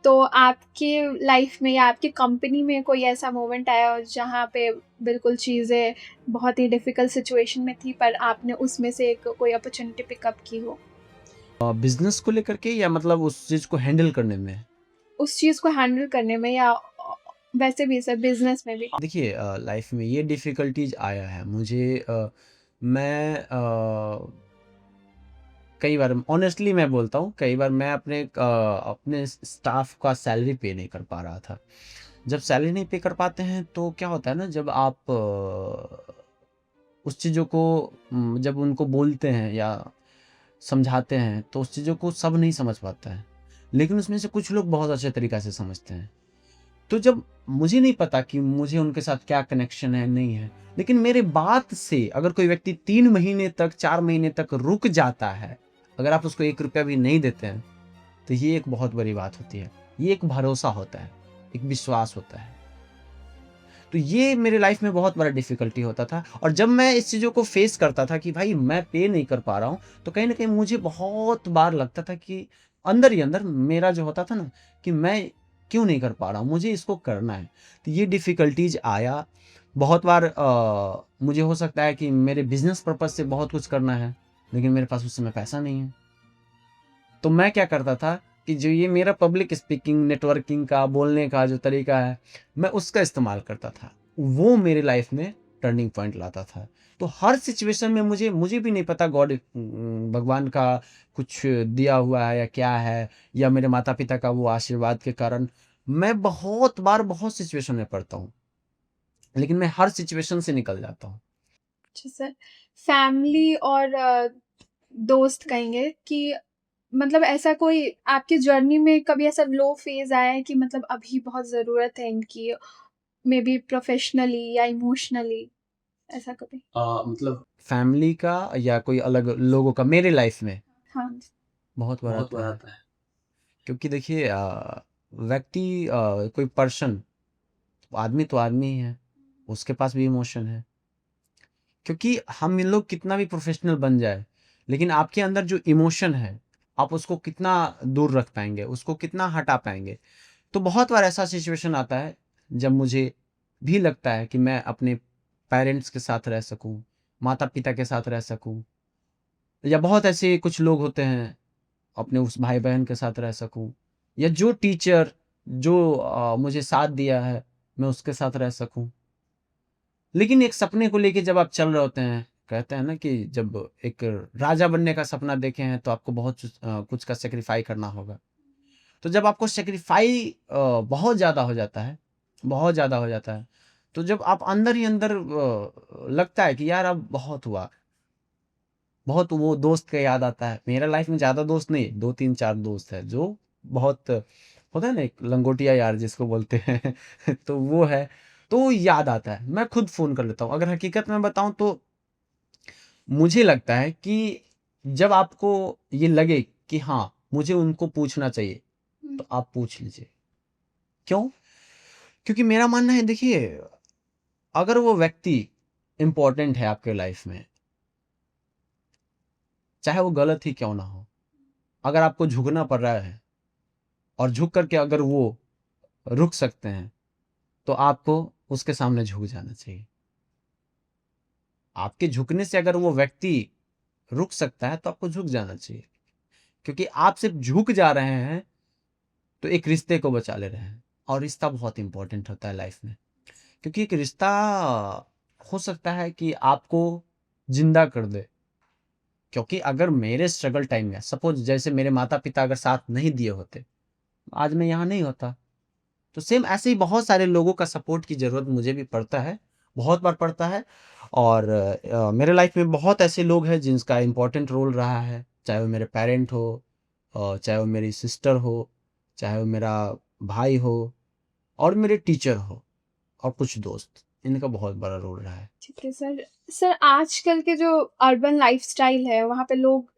तो आपके लाइफ़ में या आपकी कंपनी में कोई ऐसा मोमेंट आया हो जहाँ पे बिल्कुल चीज़ें बहुत ही डिफ़िकल्ट सिचुएशन में थी, पर आपने उसमें से एक कोई अपॉर्च्युनिटी पिकअप की हो? बिजनेस को लेकर के या मतलब उस चीज को हैंडल करने में? उस चीज़ को हैंडल करने में या वैसे भी सर बिज़नेस में भी? देखिए लाइफ में ये डिफ़िकल्टीज़ आया है मुझे। मैं कई बार ऑनेस्टली मैं बोलता हूँ, कई बार मैं अपने स्टाफ का सैलरी पे नहीं कर पा रहा था। जब सैलरी नहीं पे कर पाते हैं तो क्या होता है ना, जब आप उस चीज़ों को जब उनको बोलते हैं या समझाते हैं तो उस चीज़ों को सब नहीं समझ पाता है। लेकिन उसमें से कुछ लोग बहुत अच्छे तरीक़ा से समझते हैं। तो जब मुझे नहीं पता कि मुझे उनके साथ क्या कनेक्शन है, नहीं है, लेकिन मेरे बात से अगर कोई व्यक्ति 3 महीने तक, 4 महीने तक रुक जाता है, अगर आप उसको 1 रुपया भी नहीं देते हैं, तो ये एक बहुत बड़ी बात होती है। ये एक भरोसा होता है, एक विश्वास होता है। तो ये मेरे लाइफ में बहुत बड़ा डिफ़िकल्टी होता था, और जब मैं इस चीज़ों को फ़ेस करता था कि भाई मैं पे नहीं कर पा रहा हूँ, तो कहीं न कहीं मुझे बहुत बार लगता था कि अंदर ही अंदर मेरा जो होता था ना कि मैं क्यों नहीं कर पा रहा हूँ, मुझे इसको करना है। तो ये डिफ़िकल्टीज़ आया। बहुत बार मुझे हो सकता है कि मेरे बिज़नेस पर्पज़ से बहुत कुछ करना है, लेकिन मेरे पास उस समय पैसा नहीं है। तो मैं क्या करता था कि जो ये मेरा पब्लिक स्पीकिंग, नेटवर्किंग का, बोलने का जो तरीका है, मैं उसका इस्तेमाल करता था। वो मेरे लाइफ़ में टर्निंग पॉइंट लाता था। तो हर सिचुएशन में मुझे भी नहीं पता भगवान का कुछ दिया हुआ है या क्या है, या मेरे माता-पिता का वो आशीर्वाद के कारण मैं बहुत बार बहुत सिचुएशन में पड़ता हूँ। लेकिन मैं हर सिचुएशन से निकल जाता हूँ। अच्छा सर, फैमिली और दोस्त कहेंगे कि मतलब ऐसा कोई आपकी जर्नी में कभी ऐसा लो फ़ेज़ आया है कि मतलब अभी बहुत ज़रूरत है इनकी, मेबी प्रोफ़ेशनली या इमोशनली, ऐसा कभी? मतलब फैमिली का या कोई अलग लोगों का मेरे लाइफ़ में? हाँ। बहुत बार आता है। क्योंकि देखिए व्यक्ति कोई पर्सन, आदमी तो आदमी ही है, उसके पास भी इमोशन है। क्योंकि हम इन लोग कितना भी प्रोफेशनल बन जाए, लेकिन आपके अंदर जो इमोशन है, आप उसको कितना दूर रख पाएँगे, उसको कितना हटा पाएँगे। तो बहुत बार ऐसा सिचुएशन आता है जब मुझे भी लगता है कि मैं अपने पेरेंट्स के साथ रह सकूं, माता पिता के साथ रह सकूं, या बहुत ऐसे कुछ लोग होते हैं अपने उस भाई बहन के साथ रह सकूं, या जो टीचर जो मुझे साथ दिया है मैं उसके साथ रह सकूं। लेकिन एक सपने को लेके जब आप चल रहे होते हैं, कहते हैं ना कि जब एक राजा बनने का सपना देखे हैं तो आपको बहुत कुछ का सेक्रीफाई करना होगा। तो जब आपको सेक्रीफाई बहुत ज़्यादा हो जाता है, बहुत ज़्यादा हो जाता है, तो जब आप अंदर ही अंदर लगता है कि यार अब बहुत हुआ, बहुत वो दोस्त का याद आता है। मेरा लाइफ में ज़्यादा दोस्त नहीं, 2-3-4 दोस्त हैं जो बहुत होता है ना, एक लंगोटिया यार जिसको बोलते हैं तो वो है, तो याद आता है। मैं खुद फ़ोन कर लेता हूँ। अगर हकीकत में बताऊँ तो मुझे लगता है कि जब आपको ये लगे कि हाँ, मुझे उनको पूछना चाहिए, तो आप पूछ लीजिए। क्यों? क्योंकि मेरा मानना है, देखिए, अगर वो व्यक्ति इम्पोर्टेंट है आपके लाइफ में, चाहे वो गलत ही क्यों ना हो, अगर आपको झुकना पड़ रहा है और झुक कर के अगर वो रुक सकते हैं, तो आपको उसके सामने झुक जाना चाहिए। आपके झुकने से अगर वो व्यक्ति रुक सकता है, तो आपको झुक जाना चाहिए। क्योंकि आप सिर्फ झुक जा रहे हैं, तो एक रिश्ते को बचा ले रहे हैं, और रिश्ता बहुत इंपॉर्टेंट होता है लाइफ में। क्योंकि एक रिश्ता हो सकता है कि आपको जिंदा कर दे। क्योंकि अगर मेरे स्ट्रगल टाइम में सपोज जैसे मेरे माता पिता अगर साथ नहीं दिए होते, आज मैं यहाँ नहीं होता। तो सेम ऐसे ही बहुत सारे लोगों का सपोर्ट की ज़रूरत मुझे भी पड़ता है, बहुत बार पड़ता है। और मेरे लाइफ में बहुत ऐसे लोग हैं जिनका इम्पोर्टेंट रोल रहा है, चाहे वो मेरे पेरेंट हो, चाहे वो मेरी सिस्टर हो, चाहे वो मेरा भाई हो, और मेरे टीचर हो, और कुछ दोस्त। इनका बहुत बड़ा रोल रहा है। ठीक है सर। सर, आजकल के जो अर्बन लाइफस्टाइल है वहाँ पे लोग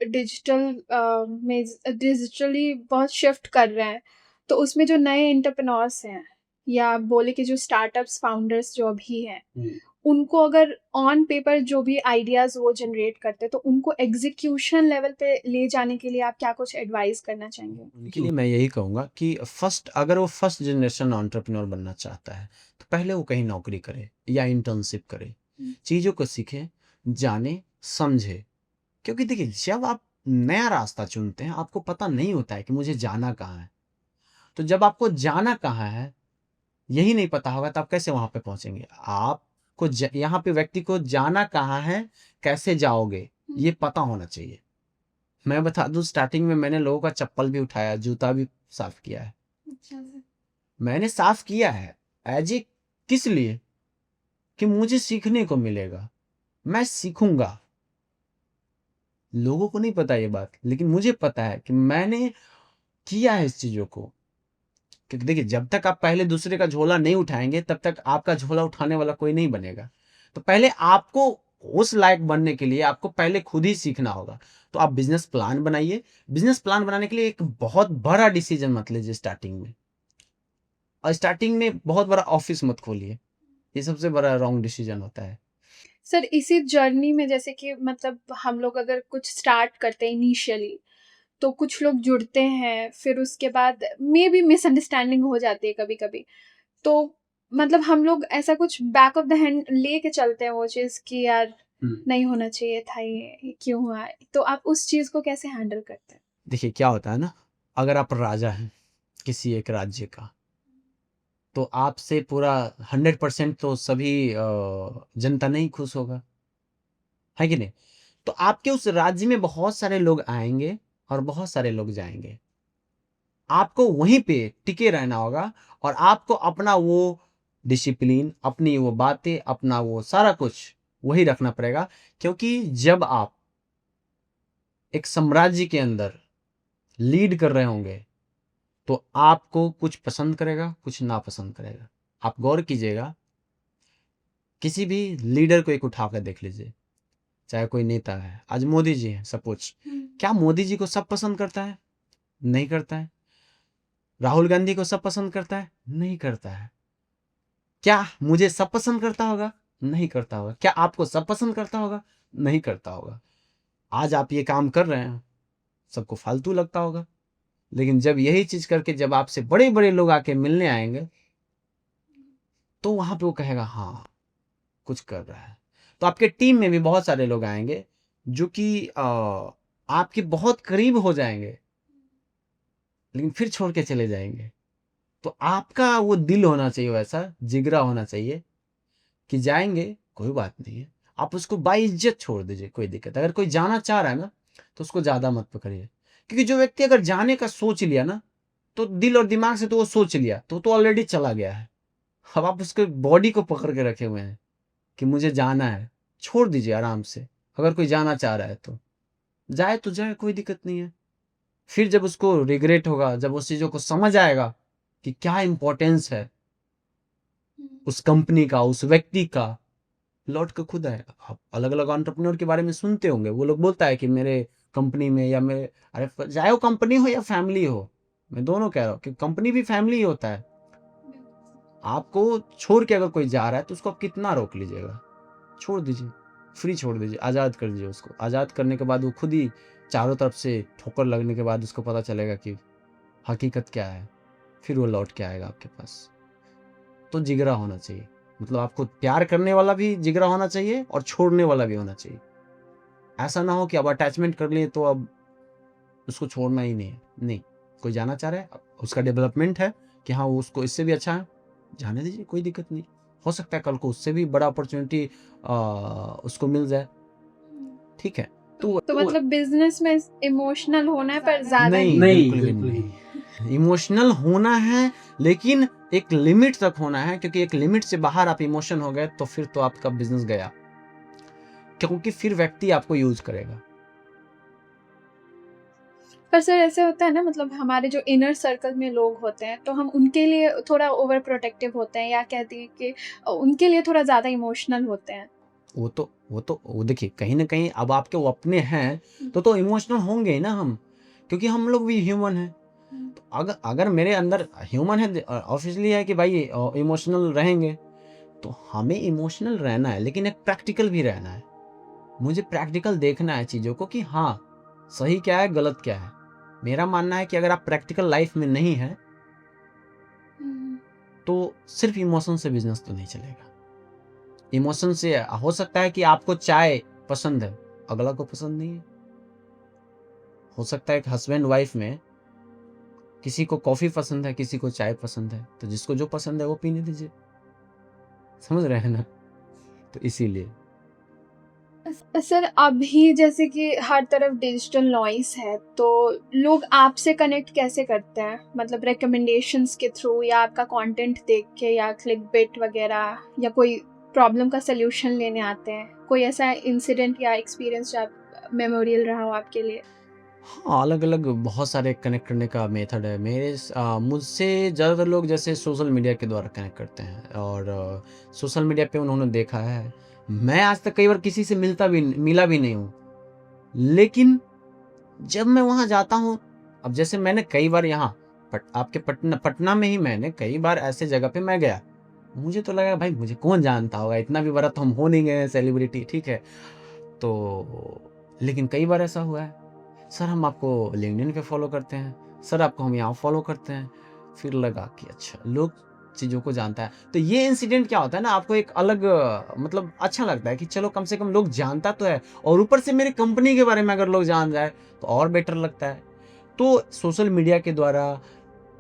डिजिटली बहुत शिफ्ट कर रहे हैं। तो उसमें जो नए एंटरप्रेन्योर्स हैं या बोले कि जो स्टार्टअप्स फाउंडर्स जो अभी हैं, उनको अगर ऑन पेपर जो भी आइडियाज़ वो जनरेट करते हैं, तो उनको एग्जीक्यूशन लेवल पे ले जाने के लिए आप क्या कुछ एडवाइस करना चाहेंगे? उनके लिए मैं यही कहूँगा कि अगर वो फर्स्ट जनरेशन एंटरप्रेन्योर बनना चाहता है, तो पहले वो कहीं नौकरी करे या इंटर्नशिप करे, चीज़ों को सीखे, जाने, समझे। क्योंकि देखिए, जब आप नया रास्ता चुनते हैं, आपको पता नहीं होता है कि मुझे जाना कहाँ है। तो जब आपको जाना कहाँ है, यही नहीं पता होगा, तो आप कैसे वहाँ पे पहुँचेंगे? आपको यहाँ पे व्यक्ति को जाना कहाँ है, कैसे जाओगे, ये पता होना चाहिए। मैं बता दूँ, स्टार्टिंग में मैंने लोगों का चप्पल भी उठाया, जूता भी साफ किया है। अच्छा सर। मैंने साफ किया है एज ए, किस लिए? कि मुझे सीखने को मिलेगा, मैं सीखूंगा। लोगों को नहीं पता ये बात, लेकिन मुझे पता है कि मैंने किया है इस चीज़ों को। क्योंकि देखिए, जब तक आप पहले दूसरे का झोला नहीं उठाएंगे, तब तक आपका झोला उठाने वाला कोई नहीं बनेगा। तो पहले आपको उस लायक बनने के लिए आपको पहले खुद ही सीखना होगा। तो आप बिजनेस प्लान बनाइए। बिजनेस प्लान बनाने के लिए एक बहुत बड़ा डिसीजन मत लीजिए स्टार्टिंग में, और स्टार्टिंग में बहुत बड़ा ऑफिस मत खोलिए। ये सबसे बड़ा रॉन्ग डिसीजन होता है। सर, इसी जर्नी में जैसे कि मतलब हम लोग अगर कुछ स्टार्ट करते हैं इनिशियली, तो कुछ लोग जुड़ते हैं, फिर उसके बाद मे बी मिसअंडरस्टैंडिंग हो जाती है कभी-कभी। तो मतलब हम लोग ऐसा कुछ बैक ऑफ द हैंड लेके चलते हैं वो चीज़ कि यार नहीं होना चाहिए था ये क्यों हुआ? तो आप उस चीज़ को कैसे हैंडल करते हैं? देखिए, क्या होता है ना, अगर आप राजा हैं किसी एक राज्य का, तो आपसे पूरा 100% तो सभी जनता नहीं खुश होगा, है कि नहीं? तो आपके उस राज्य में बहुत सारे लोग आएंगे और बहुत सारे लोग जाएंगे। आपको वहीं पे टिके रहना होगा, और आपको अपना वो डिसिप्लिन, अपनी वो बातें, अपना वो सारा कुछ वही रखना पड़ेगा। क्योंकि जब आप एक साम्राज्य के अंदर लीड कर रहे होंगे, तो आपको कुछ पसंद करेगा, कुछ नापसंद करेगा। आप गौर कीजिएगा, किसी भी लीडर को एक उठा कर देख लीजिए, चाहे कोई नेता है, आज मोदी जी हैं सपोज, क्या मोदी जी को सब पसंद करता है? नहीं करता है। राहुल गांधी को सब पसंद करता है? नहीं करता है। क्या मुझे सब पसंद करता होगा? नहीं करता होगा। क्या आपको सब पसंद करता होगा? नहीं करता होगा। आज आप ये काम कर रहे हैं, सबको फालतू लगता होगा, लेकिन जब यही चीज़ करके जब आपसे बड़े-बड़े लोग आके मिलने आएँगे, तो वहाँ पे वो कहेगा हाँ, कुछ कर रहा है। तो आपके टीम में भी बहुत सारे लोग आएँगे जो कि आपके बहुत करीब हो जाएँगे, लेकिन फिर छोड़ के चले जाएँगे। तो आपका वो दिल होना चाहिए वैसा, जिगरा होना चाहिए कि जाएँगे, कोई बात नहीं है। आप उसको बाइज़्ज़त छोड़ दीजिए, कोई दिक्कत है। अगर कोई जाना चाह रहा है ना, तो उसको ज़्यादा मत पकड़िए। क्योंकि जो व्यक्ति अगर जाने का सोच लिया ना, तो दिल और दिमाग से तो वो सोच लिया, तो ऑलरेडी चला गया है। अब आप उसके बॉडी को पकड़ के रखे हुए हैं कि मुझे जाना है, छोड़ दीजिए आराम से। अगर कोई जाना चाह रहा है तो जाए, कोई दिक्कत नहीं है। फिर जब उसको रिग्रेट होगा, जब उस चीज़ों को समझ आएगा कि क्या इम्पोर्टेंस है उस कंपनी का, उस व्यक्ति का, लौट के खुद आएगा। आप अलग-अलग एंटरप्रेन्योर के बारे में सुनते होंगे, वो लोग बोलता है कि मेरे कंपनी में या मेरे अरे चाहे वो कंपनी हो या फैमिली हो, मैं दोनों कह रहा हूँ कि कंपनी भी फैमिली ही होता है। आपको छोड़ के अगर कोई जा रहा है तो उसको आप कितना रोक लीजिएगा? छोड़ दीजिए, फ्री छोड़ दीजिए, आज़ाद कर दीजिए उसको। आज़ाद करने के बाद वो खुद ही चारों तरफ से ठोकर लगने के बाद उसको पता चलेगा कि हकीकत क्या है, फिर वो लौट के आएगा आपके पास। तो जिगरा होना चाहिए, मतलब आपको प्यार करने वाला भी जिगरा होना चाहिए और छोड़ने वाला भी होना चाहिए। ऐसा ना हो कि अब अटैचमेंट कर लिए तो अब उसको छोड़ना ही नहीं है। नहीं, कोई जाना चाह रहा है, उसका डेवलपमेंट है कि हाँ, वो उसको इससे भी अच्छा है, जाने दीजिए, कोई दिक्कत नहीं। हो सकता है कल को उससे भी बड़ा अपॉर्च्युनिटी उसको मिल जाए, ठीक है। तो मतलब बिजनेस में इमोशनल होना है पर ज्यादा नहीं, नहीं। बिल्कुल भी नहीं। इमोशनल होना है, लेकिन एक लिमिट तक होना है, क्योंकि एक लिमिट से बाहर आप इमोशन हो गए तो फिर तो आपका बिज़नेस गया। क्योंकि फिर व्यक्ति आपको यूज़ करेगा। पर सर ऐसे होता है ना, मतलब हमारे जो इनर सर्कल में लोग होते हैं तो हम उनके लिए थोड़ा ओवर प्रोटेक्टिव होते हैं, या कहते हैं कि उनके लिए थोड़ा ज़्यादा इमोशनल होते हैं। वो देखिए, कहीं न कहीं अब आपके वो अपने हैं, तो इमोशनल होंगे ही ना हम, क्योंकि हम लोग भी ह्यूमन हैं। तो अगर अगर मेरे अंदर ह्यूमन है, ऑब्वियसली है कि भाई इमोशनल रहेंगे, तो हमें इमोशनल रहना है, लेकिन एक प्रैक्टिकल भी रहना है। मुझे प्रैक्टिकल देखना है चीज़ों को कि हाँ, सही क्या है, गलत क्या है। मेरा मानना है कि अगर आप प्रैक्टिकल लाइफ में नहीं हैं, तो सिर्फ इमोशन से बिज़नेस तो नहीं चलेगा। इमोशन से हो सकता है कि आपको चाय पसंद है, अगला को पसंद नहीं है। हो सकता है कि हस्बैंड वाइफ में किसी को कॉफ़ी पसंद है, किसी को चाय पसंद है, तो जिसको जो पसंद है वो पीने दीजिए। समझ रहे हैं ना? तो इसीलिए। सर अभी जैसे कि हर तरफ डिजिटल नॉइस है, तो लोग आपसे कनेक्ट कैसे करते हैं? मतलब रिकमेंडेशंस के थ्रू, या आपका कंटेंट देख के, या क्लिकबेट वगैरह, या कोई प्रॉब्लम का सलूशन लेने आते हैं? कोई ऐसा इंसिडेंट या एक्सपीरियंस जो आप मेमोरियल रहा हो आपके लिए? हाँ, अलग-अलग बहुत सारे कनेक्ट करने का मेथड है। मुझसे ज़्यादातर लोग जैसे सोशल मीडिया के द्वारा कनेक्ट करते हैं, और सोशल मीडिया पे उन्होंने देखा है। मैं आज तक कई बार किसी से मिला भी नहीं हूँ। लेकिन जब मैं वहाँ जाता हूँ, अब जैसे मैंने कई बार यहाँ आपके पटना में ही मैंने कई बार ऐसे जगह पे मैं गया। मुझे तो लगा भाई मुझे कौन जानता होगा, इतना भी बड़ा तो हम हो नहीं गए हैं सेलिब्रिटी, ठीक है। तो लेकिन कई बार ऐसा हुआ है, सर हम आपको लिंक्डइन पे फॉलो करते हैं, सर आपको हम यहाँ फॉलो करते हैं। फिर लगा कि अच्छा, लोग चीज़ों को जानता है। तो ये इंसिडेंट क्या होता है ना, आपको एक अलग मतलब अच्छा लगता है कि चलो कम से कम लोग जानता तो है, और ऊपर से मेरी कंपनी के बारे में अगर लोग जान जाए तो और बेटर लगता है। तो सोशल मीडिया के द्वारा,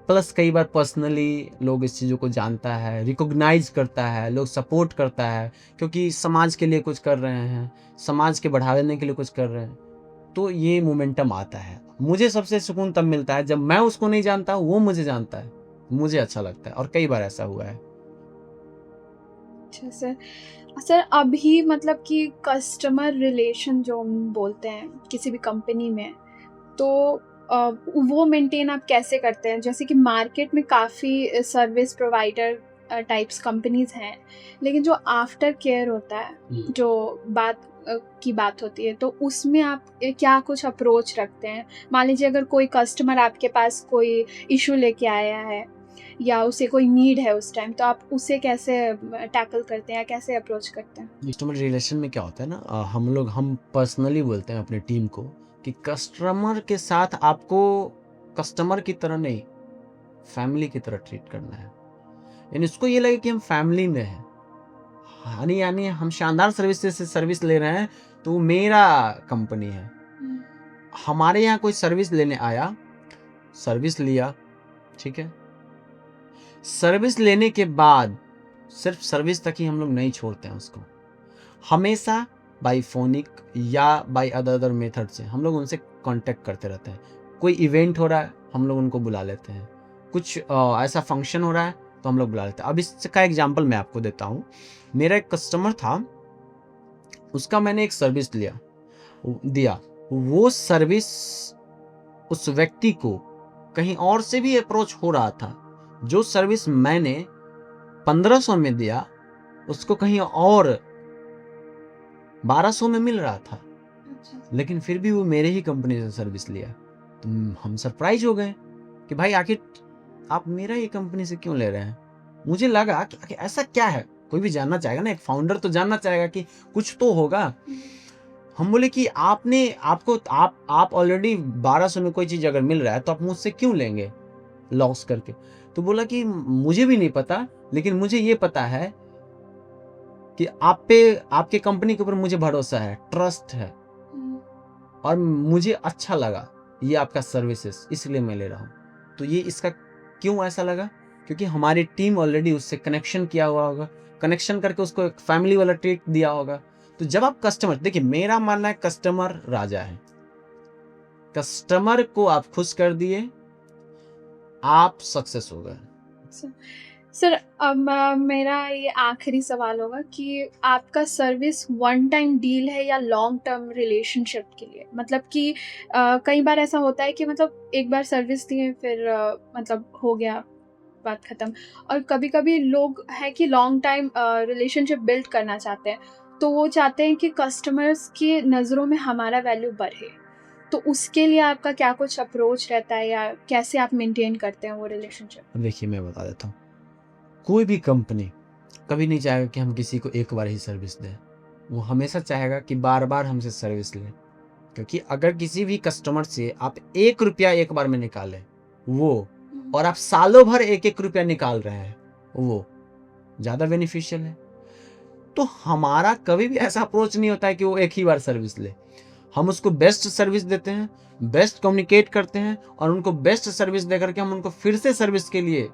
प्लस कई बार पर्सनली लोग इस चीज़ों को जानता है, रिकॉग्नाइज़ करता है, लोग सपोर्ट करता है, क्योंकि समाज के लिए कुछ कर रहे हैं, समाज के बढ़ाने के लिए कुछ कर रहे हैं। तो ये मोमेंटम आता है। मुझे सबसे सुकून तब मिलता है जब मैं उसको नहीं जानता, वो मुझे जानता है। मुझे अच्छा लगता है, और कई बार ऐसा हुआ है। अच्छा सर। सर अभी मतलब कि कस्टमर रिलेशन जो हम बोलते हैं किसी भी कंपनी में, तो वो मेंटेन आप कैसे करते हैं? जैसे कि मार्केट में काफ़ी सर्विस प्रोवाइडर टाइप्स कंपनीज़ हैं, लेकिन जो आफ्टर केयर होता है, जो की बात होती है, तो उसमें आप क्या कुछ अप्रोच रखते हैं? मान लीजिए अगर कोई कस्टमर आपके पास कोई इश्यू लेके आया है, या उसे कोई नीड है उस टाइम, तो आप उसे कैसे टैकल करते हैं या कैसे अप्रोच करते हैं? कस्टमर रिलेशन में क्या होता है ना, हम पर्सनली बोलते हैं अपने टीम को कि कस्टमर के साथ आपको कस्टमर की तरह नहीं, फैमिली की तरह ट्रीट करना है। यानी उसको ये लगे कि हम फैमिली में हैं। यानी हम शानदार सर्विसेज से सर्विस ले रहे हैं, तो वो मेरा कंपनी है। हमारे यहाँ कोई सर्विस लेने आया, सर्विस लिया, ठीक है। सर्विस लेने के बाद सिर्फ सर्विस तक ही हम लोग नहीं छोड़ते हैं उसको। हमेशा बाई फोनिक या बाई अदर मेथड से हम लोग उनसे कांटेक्ट करते रहते हैं। कोई इवेंट हो रहा है, हम लोग उनको बुला लेते हैं। कुछ ऐसा फंक्शन हो रहा है तो हम लोग बुला लेते हैं। अब इसका एग्जांपल मैं आपको देता हूँ। मेरा एक कस्टमर था, उसका मैंने एक सर्विस दिया। वो सर्विस उस व्यक्ति को कहीं और से भी अप्रोच हो रहा था। जो सर्विस मैंने 1500 में दिया, उसको कहीं और 1200 में मिल रहा था। लेकिन फिर भी वो मेरे ही कंपनी से सर्विस लिया। तो हम सरप्राइज हो गए कि भाई आखिर आप मेरा ये कंपनी से क्यों ले रहे हैं। मुझे लगा कि ऐसा क्या है, कोई भी जानना चाहेगा ना, एक फाउंडर तो जानना चाहेगा कि कुछ तो होगा। हम बोले कि आप ऑलरेडी 1200 में कोई चीज अगर मिल रहा है तो आप मुझसे क्यों लेंगे लॉस करके। तो बोला कि मुझे भी नहीं पता, लेकिन मुझे ये पता है कि आपके कंपनी के ऊपर मुझे भरोसा है, ट्रस्ट है, और मुझे अच्छा लगा ये आपका सर्विसेज, इसलिए मैं ले रहा हूँ। तो ये इसका क्यों ऐसा लगा, क्योंकि हमारी टीम ऑलरेडी उससे कनेक्शन किया हुआ होगा, कनेक्शन करके उसको एक फैमिली वाला ट्रीट दिया होगा। तो जब आप कस्टमर, देखिए मेरा मानना है कस्टमर राजा है। कस्टमर को आप खुश कर दिए, आप सक्सेस हो गए। सर अब मेरा ये आखिरी सवाल होगा कि आपका सर्विस वन टाइम डील है या लॉन्ग टर्म रिलेशनशिप के लिए। मतलब कि कई बार ऐसा होता है कि मतलब एक बार सर्विस दिए फिर मतलब हो गया, बात ख़त्म। और कभी कभी लोग हैं कि लॉन्ग टाइम रिलेशनशिप बिल्ड करना चाहते हैं, तो वो चाहते हैं कि कस्टमर्स की नज़रों में हमारा वैल्यू बढ़े। तो उसके लिए आपका क्या कुछ अप्रोच रहता है या कैसे आप मेंटेन करते हैं वो रिलेशनशिप? देखिए मैं बता देता हूँ, कोई भी कंपनी कभी नहीं चाहेगा कि हम किसी को एक बार ही सर्विस दें। वो हमेशा चाहेगा कि बार बार हमसे सर्विस लें। क्योंकि अगर किसी भी कस्टमर से आप 1 रुपया एक बार में निकालें वो, और आप सालों भर 1-1 रुपया निकाल रहे हैं, वो ज़्यादा बेनिफिशियल है। तो हमारा कभी भी ऐसा अप्रोच नहीं होता है कि वो एक ही बार सर्विस ले। हम उसको बेस्ट सर्विस देते हैं, बेस्ट कम्युनिकेट करते हैं, और उनको बेस्ट सर्विस दे करके हम उनको फिर से सर्विस के लिए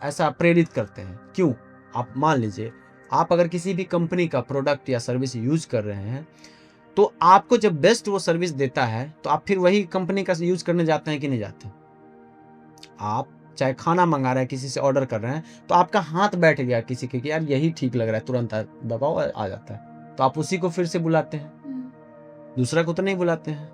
ऐसा प्रेरित करते हैं। क्यों? आप मान लीजिए, आप अगर किसी भी कंपनी का प्रोडक्ट या सर्विस यूज कर रहे हैं, तो आपको जब बेस्ट वो सर्विस देता है तो आप फिर वही कंपनी का यूज करने जाते हैं कि नहीं जाते? आप चाहे खाना मंगा रहे हैं, किसी से ऑर्डर कर रहे हैं, तो आपका हाथ बैठ गया किसी के कि यार यही ठीक लग रहा है, तुरंत दबाओ आ जाता है, तो आप उसी को फिर से बुलाते हैं, दूसरा को तो नहीं बुलाते हैं।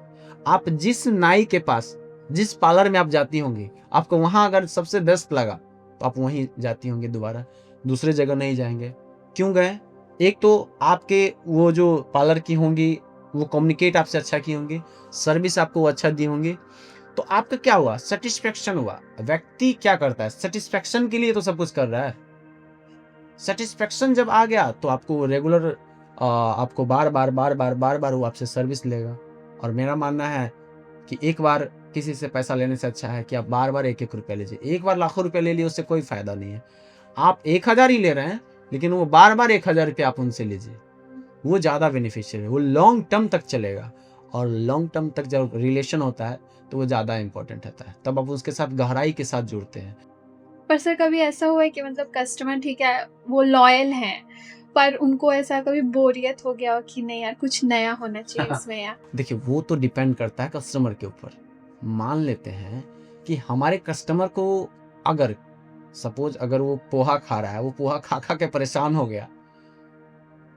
आप जिस नाई के पास, जिस पार्लर में आप जाती होंगी, आपको वहां अगर सबसे बेस्ट लगा तो आप वहीं जाती होंगी, दोबारा दूसरे जगह नहीं जाएंगे। क्यों गए? एक तो आपके वो जो पार्लर की होंगी वो कम्युनिकेट आपसे अच्छा की होंगी, सर्विस आपको वो अच्छा दी होंगी, तो आपका क्या हुआ? सेटिस्फेक्शन हुआ। व्यक्ति क्या करता है? सेटिस्फेक्शन के लिए तो सब कुछ कर रहा है। सेटिस्फेक्शन जब आ गया तो आपको रेगुलर आपको बार बार वो आपसे सर्विस लेगा। और मेरा मानना है कि एक बार किसी से पैसा लेने से अच्छा है कि आप बार बार 1-1 रुपया लीजिए। एक बार लाखों रुपया ले लिए, उससे कोई फायदा नहीं है। आप 1000 ही ले रहे हैं, लेकिन वो बार बार 1000 रुपया आप उनसे लीजिए, वो ज़्यादा बेनिफिशियल है, वो लॉन्ग टर्म तक चलेगा। और लॉन्ग टर्म तक जब रिलेशन होता है तो वो ज़्यादा इंपॉर्टेंट रहता है, तब आप उसके साथ गहराई के साथ जुड़ते हैं। पर सर कभी ऐसा हुआ है कि मतलब कस्टमर ठीक है वो लॉयल हैं, पर उनको ऐसा कभी बोरियत हो गया हो कि नहीं यार कुछ नया होना चाहिए इसमें या? देखिए वो तो डिपेंड करता है कस्टमर के ऊपर। मान लेते हैं कि हमारे कस्टमर को अगर सपोज अगर वो पोहा खा रहा है, वो पोहा खा खा के परेशान हो गया,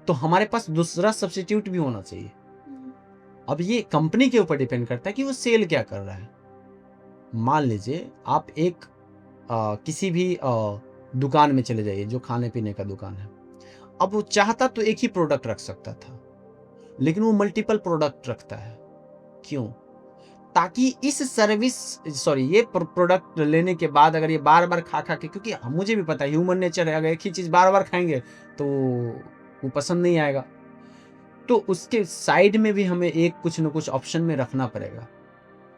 तो हमारे पास दूसरा सब्स्टिट्यूट भी होना चाहिए। अब ये कंपनी के ऊपर डिपेंड करता है कि वो सेल क्या कर रहा है। मान लीजिए आप एक किसी भी दुकान में चले जाइए जो खाने पीने का दुकान है। अब वो चाहता तो एक ही प्रोडक्ट रख सकता था, लेकिन वो मल्टीपल प्रोडक्ट रखता है। क्यों? ताकि इस ये प्रोडक्ट लेने के बाद अगर ये बार बार खा खा के, क्योंकि मुझे भी पता है ह्यूमन नेचर है, अगर एक ही चीज बार बार खाएंगे तो वो पसंद नहीं आएगा। तो उसके साइड में भी हमें एक कुछ न कुछ ऑप्शन में रखना पड़ेगा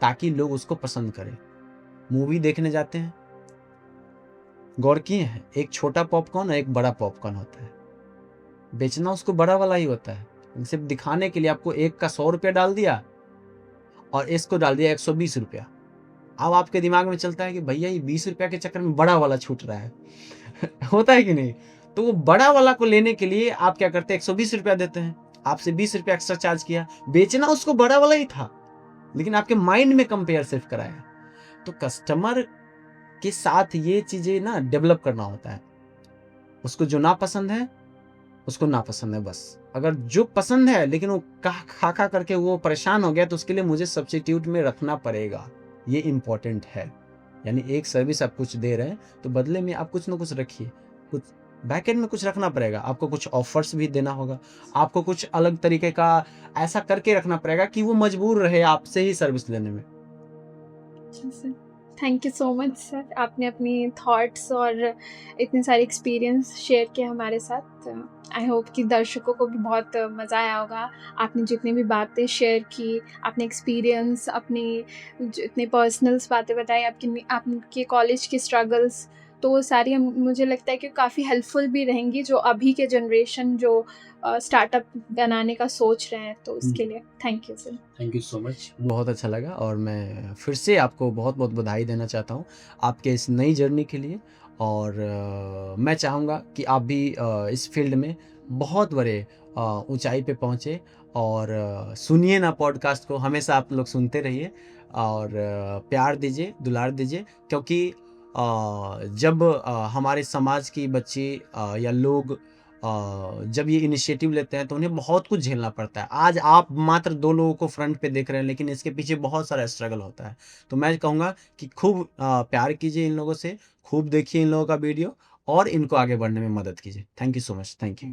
ताकि लोग उसको पसंद करें। मूवी देखने जाते हैं, गौर किए हैं, एक छोटा पॉपकॉर्न और एक बड़ा पॉपकॉर्न होता है। बेचना उसको बड़ा वाला ही होता है, सिर्फ दिखाने के लिए आपको एक का 100 रुपया डाल दिया और इसको डाल दिया 120 रुपया। अब आपके दिमाग में चलता है कि भैया ये 20 रुपया के चक्कर में बड़ा वाला छूट रहा है होता है कि नहीं? तो वो बड़ा वाला को लेने के लिए आप क्या करते हैं, 120 रुपया देते हैं, आपसे 20 रुपया एक्स्ट्रा चार्ज किया। बेचना उसको बड़ा वाला ही था, लेकिन आपके माइंड में कंपेयर सिर्फ कराया। तो कस्टमर के साथ ये चीजें ना डेवलप करना होता है। उसको जो ना पसंद है उसको ना पसंद है बस। अगर जो पसंद है लेकिन वो खा खा करके वो परेशान हो गया, तो उसके लिए मुझे सब्स्टिट्यूट में रखना पड़ेगा। ये इम्पोर्टेंट है। यानी एक सर्विस आप कुछ दे रहे हैं तो बदले में आप कुछ ना कुछ रखिए, कुछ बैकएंड में कुछ रखना पड़ेगा। आपको कुछ ऑफर्स भी देना होगा, आपको कुछ अलग तरीके का ऐसा करके रखना पड़ेगा कि वो मजबूर रहे आपसे ही सर्विस लेने में। Thank you so much sir, आपने अपनी थॉट्स और इतने सारे एक्सपीरियंस शेयर किए हमारे साथ। आई होप कि दर्शकों को भी बहुत मज़ा आया होगा। आपने जितनी भी बातें शेयर की, आपने एक्सपीरियंस, अपनी जितनी पर्सनल्स बातें बताई, आपके कॉलेज की स्ट्रगल्स, तो वो सारी मुझे लगता है कि काफ़ी हेल्पफुल भी रहेंगी जो अभी के जनरेशन जो स्टार्टअप बनाने का सोच रहे हैं, तो उसके लिए thank you sir. Thank you so much, बहुत अच्छा लगा और मैं फिर से आपको बहुत बहुत बधाई देना चाहता हूँ आपके इस नई जर्नी के लिए। और मैं चाहूँगा कि आप भी इस फील्ड में बहुत बड़े ऊंचाई पे पहुँचे। और सुनिए ना पॉडकास्ट को, हमेशा आप लोग सुनते रहिए और प्यार दीजिए, दुलार दीजिए, क्योंकि जब हमारे समाज की बच्ची या लोग जब ये इनिशिएटिव लेते हैं तो उन्हें बहुत कुछ झेलना पड़ता है। आज आप मात्र 2 लोगों को फ्रंट पे देख रहे हैं, लेकिन इसके पीछे बहुत सारा स्ट्रगल होता है। तो मैं कहूँगा कि खूब प्यार कीजिए इन लोगों से, खूब देखिए इन लोगों का वीडियो और इनको आगे बढ़ने में मदद कीजिए। Thank you so much. Thank you.